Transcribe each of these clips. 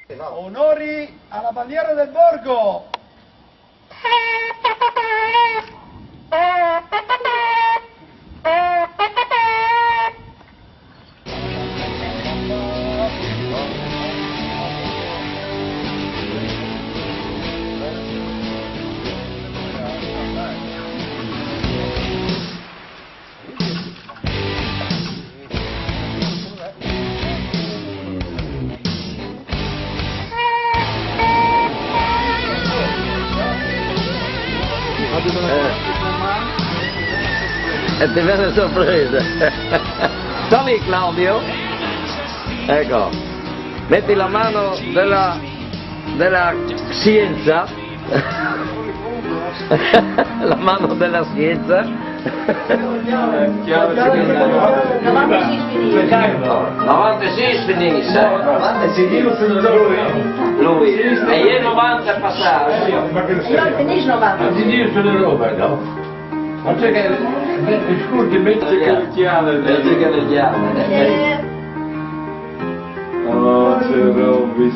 Onori alla bandiera del borgo! E ti viene sorpresa. Salì Claudio. Ecco. Metti la mano della scienza. La mano della scienza. Avanti si finisce. Lui. E ieri 90 è passato. Ma c'è che scusi, metti che il chiave. Oh, c'è Robby.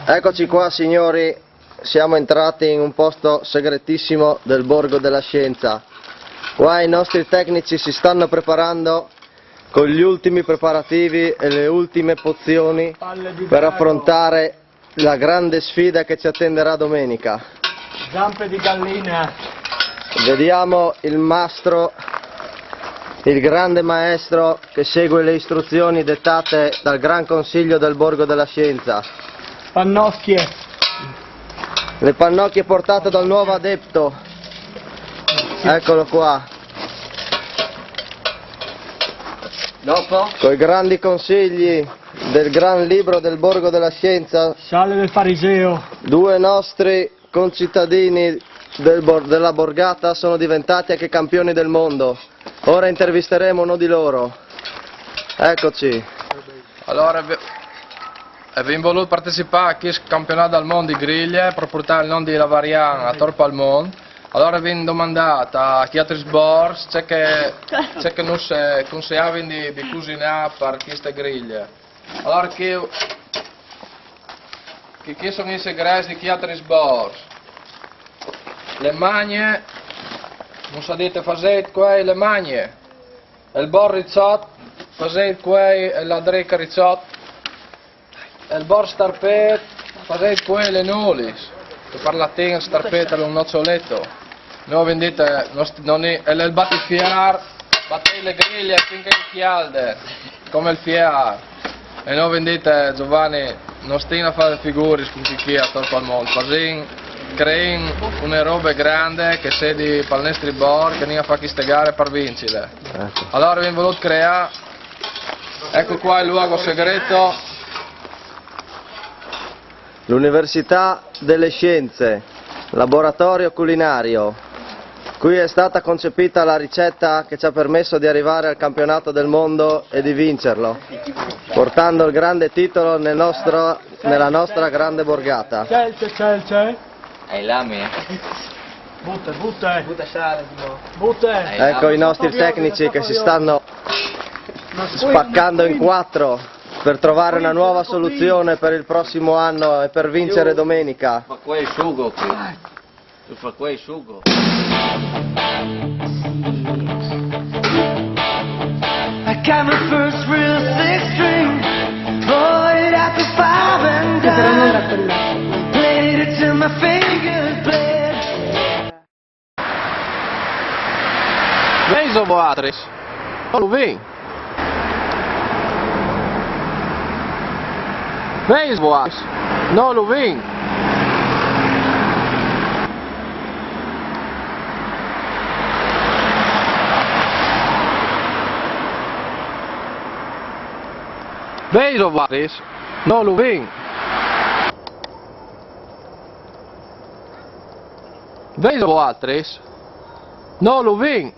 Eccoci qua signori, siamo entrati in un posto segretissimo del Borgo della Scienza. Qua i nostri tecnici si stanno preparando con gli ultimi preparativi e le ultime pozioni per affrontare la grande sfida che ci attenderà domenica. Zampe di gallina! Vediamo il mastro, il grande maestro che segue le istruzioni dettate dal Gran Consiglio del Borgo della Scienza. Pannocchie! Le pannocchie portate dal nuovo adepto. Eccolo qua. Dopo? Con i grandi consigli del gran libro del Borgo della Scienza, Sale del fariseo! due nostri concittadini della borgata sono diventati anche campioni del mondo. Ora intervisteremo uno di loro. Eccoci. Allora, abbiamo voluto partecipare a questo campionato del mondo di griglie per portare il nome di Lavarian a Torpo al mondo. Allora abbiamo domandato a chi altri sbors c'è che non consigliavano di cucinare per queste griglie. Allora che sono i segreti di chi altri sbors? Le magne, non sapete fare quei le magne, il bor rizzotto, fare quei la dreca rizzotto, il bor starpet, fare quei le nulis, che per la tenga starpet è un noccioletto. Noi vendete, il battifiar, batte le griglie finché chialde, come il fiar. E noi vendete, Giovanni, non stiamo a fare figure con chi a Torpo al mondo, crei una roba grande che sedi per il nostro bor, che non fa queste gare per vincere. Allora abbiamo voluto creare, ecco qua il luogo segreto. L'Università delle Scienze, laboratorio culinario. Qui è stata concepita la ricetta che ci ha permesso di arrivare al campionato del mondo e di vincerlo, portando il grande titolo nella nostra grande borgata. C'è! Hai lame? Butta sale! Butta! Ecco i nostri tecnici che si stanno spaccando in quattro per trovare una nuova soluzione per il prossimo anno e per vincere domenica. Fa quel sugo qui. Tu fa quel sugo. I got my first real six string, bought it after 5 and dime, played it till my fingers bled. Vem, Zô Boatres. Não vem? Vem, Boatres. Não vem? Vem, Zô Boatres. Não vem? Vem, Zô Boatres. Não vem?